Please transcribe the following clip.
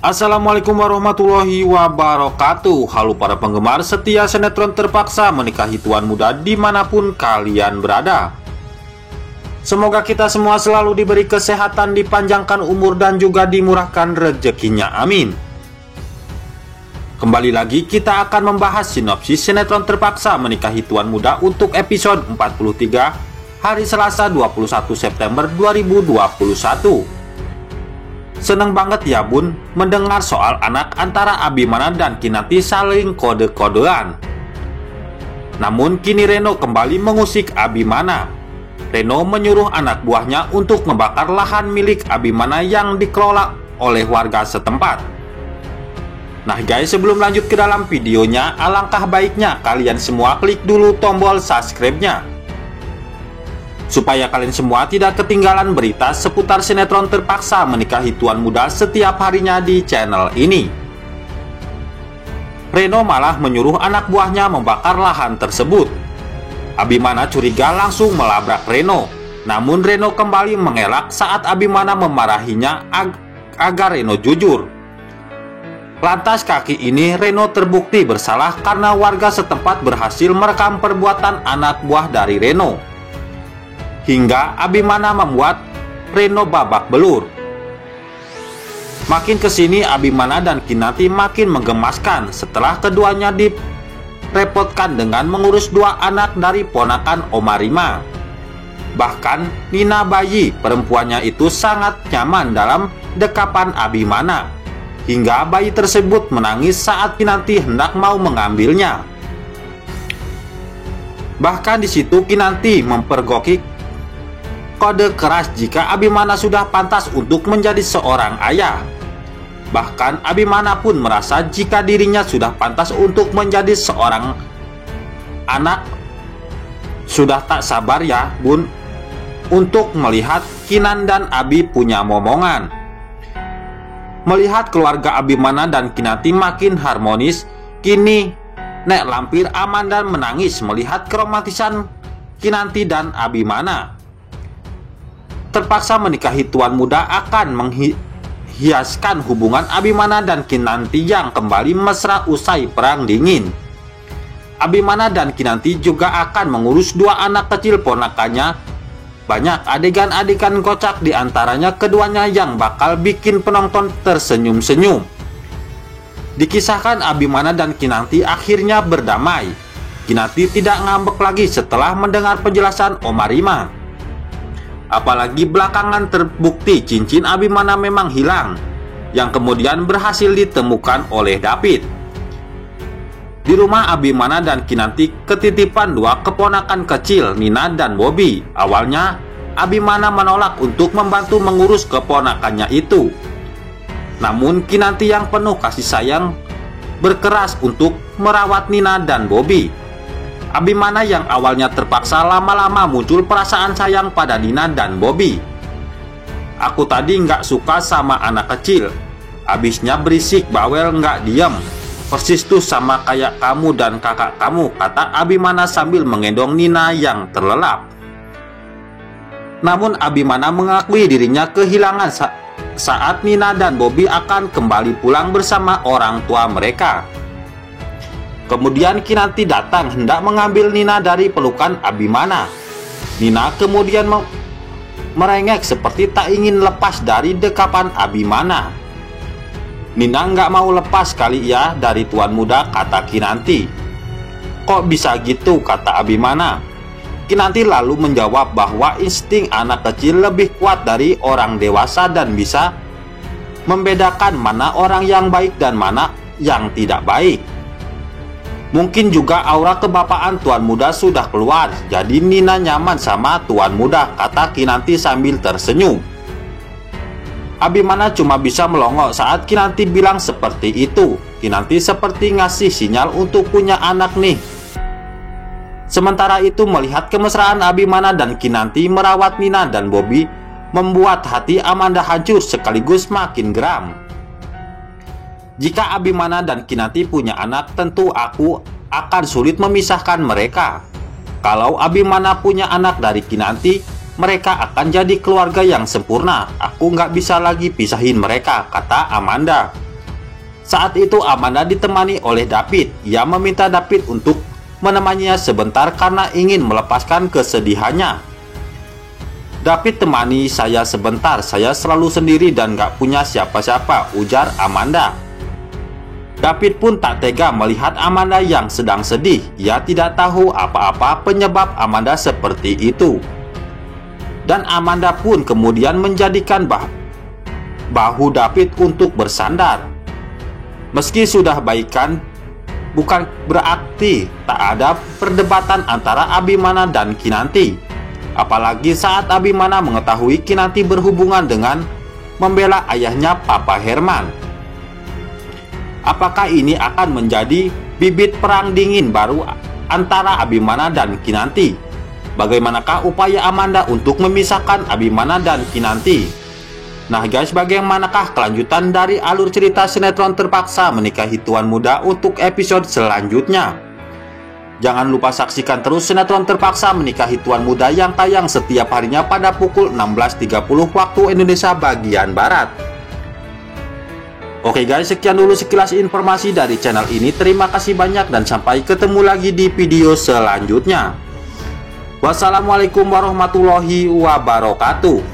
Assalamualaikum warahmatullahi wabarakatuh. Halo para penggemar setia sinetron Terpaksa Menikahi Tuan Muda dimanapun kalian berada. Semoga kita semua selalu diberi kesehatan, dipanjangkan umur dan juga dimurahkan rezekinya, amin. Kembali lagi kita akan membahas sinopsis sinetron Terpaksa Menikahi Tuan Muda untuk episode 43 hari Selasa 21 September 2021. Seneng banget ya bun mendengar soal anak antara Abimana dan Kinanti saling kode-kodean. Namun kini Reno kembali mengusik Abimana. Reno menyuruh anak buahnya untuk membakar lahan milik Abimana yang dikelola oleh warga setempat. Nah guys, sebelum lanjut ke dalam videonya, alangkah baiknya kalian semua klik dulu tombol subscribe-nya supaya kalian semua tidak ketinggalan berita seputar sinetron Terpaksa Menikahi Tuan Muda setiap harinya di channel ini. Reno malah menyuruh anak buahnya membakar lahan tersebut. Abimana curiga langsung melabrak Reno. Namun Reno kembali mengelak saat Abimana memarahinya agar Reno jujur. Lantas kaki ini Reno terbukti bersalah karena warga setempat berhasil merekam perbuatan anak buah dari Reno. Hingga Abimana membuat Reno babak belur. Makin kesini Abimana dan Kinanti makin menggemaskan setelah keduanya direpotkan dengan mengurus dua anak dari ponakan Oma Rima. Bahkan Nina bayi perempuannya itu sangat nyaman dalam dekapan Abimana, hingga bayi tersebut menangis saat Kinanti hendak mau mengambilnya. Bahkan di situ Kinanti mempergoki kode keras jika Abimana sudah pantas untuk menjadi seorang ayah. Bahkan Abimana pun merasa jika dirinya sudah pantas untuk menjadi seorang anak. Sudah tak sabar ya bun untuk melihat Kinan dan Abi punya momongan. Melihat keluarga Abimana dan Kinanti makin harmonis, kini Nek Lampir aman dan menangis melihat keromantisan Kinanti dan Abimana. Terpaksa Menikahi Tuan Muda akan menghiaskan hubungan Abimana dan Kinanti yang kembali mesra usai perang dingin. Abimana dan Kinanti juga akan mengurus dua anak kecil ponakannya. Banyak adegan-adegan kocak diantaranya keduanya yang bakal bikin penonton tersenyum-senyum. Dikisahkan Abimana dan Kinanti akhirnya berdamai. Kinanti tidak ngambek lagi setelah mendengar penjelasan Oma Rima. Apalagi belakangan terbukti cincin Abimana memang hilang, yang kemudian berhasil ditemukan oleh David. Di rumah Abimana dan Kinanti ketitipan dua keponakan kecil, Nina dan Bobby. Awalnya Abimana menolak untuk membantu mengurus keponakannya itu. Namun Kinanti yang penuh kasih sayang berkeras untuk merawat Nina dan Bobby. Abimana yang awalnya terpaksa lama-lama muncul perasaan sayang pada Nina dan Bobby. Aku tadi nggak suka sama anak kecil, abisnya berisik bawel nggak diam. Persis tuh sama kayak kamu dan kakak kamu, kata Abimana sambil menggendong Nina yang terlelap. Namun Abimana mengakui dirinya kehilangan saat Nina dan Bobby akan kembali pulang bersama orang tua mereka. Kemudian Kinanti datang hendak mengambil Nina dari pelukan Abimana. Nina kemudian merengek seperti tak ingin lepas dari dekapan Abimana. Nina nggak mau lepas kali ya dari Tuan Muda, kata Kinanti. Kok bisa gitu, kata Abimana. Kinanti lalu menjawab bahwa insting anak kecil lebih kuat dari orang dewasa dan bisa membedakan mana orang yang baik dan mana yang tidak baik. Mungkin juga aura kebapaan Tuan Muda sudah keluar, jadi Nina nyaman sama Tuan Muda, kata Kinanti sambil tersenyum. Abimana cuma bisa melongo saat Kinanti bilang seperti itu. Kinanti seperti ngasih sinyal untuk punya anak nih. Sementara itu melihat kemesraan Abimana dan Kinanti merawat Nina dan Bobby membuat hati Amanda hancur sekaligus makin geram. Jika Abimana dan Kinanti punya anak, tentu aku akan sulit memisahkan mereka. Kalau Abimana punya anak dari Kinanti, mereka akan jadi keluarga yang sempurna. Aku nggak bisa lagi pisahin mereka, kata Amanda. Saat itu Amanda ditemani oleh David. Ia meminta David untuk menemaninya sebentar karena ingin melepaskan kesedihannya. "David, temani saya sebentar, saya selalu sendiri dan gak punya siapa-siapa," ujar Amanda. David pun tak tega melihat Amanda yang sedang sedih. Ia tidak tahu apa-apa penyebab Amanda seperti itu. Dan Amanda pun kemudian menjadikan bahu David untuk bersandar. Meski sudah baikan, bukan berarti tak ada perdebatan antara Abimana dan Kinanti. Apalagi saat Abimana mengetahui Kinanti berhubungan dengan membela ayahnya, Papa Herman. Apakah ini akan menjadi bibit perang dingin baru antara Abimana dan Kinanti? Bagaimanakah upaya Amanda untuk memisahkan Abimana dan Kinanti? Nah guys, bagaimanakah kelanjutan dari alur cerita sinetron Terpaksa Menikahi Tuan Muda untuk episode selanjutnya? Jangan lupa saksikan terus sinetron Terpaksa Menikahi Tuan Muda yang tayang setiap harinya pada pukul 16.30 waktu Indonesia bagian Barat. Oke guys, sekian dulu sekilas informasi dari channel ini. Terima kasih banyak dan sampai ketemu lagi di video selanjutnya. Wassalamualaikum warahmatullahi wabarakatuh.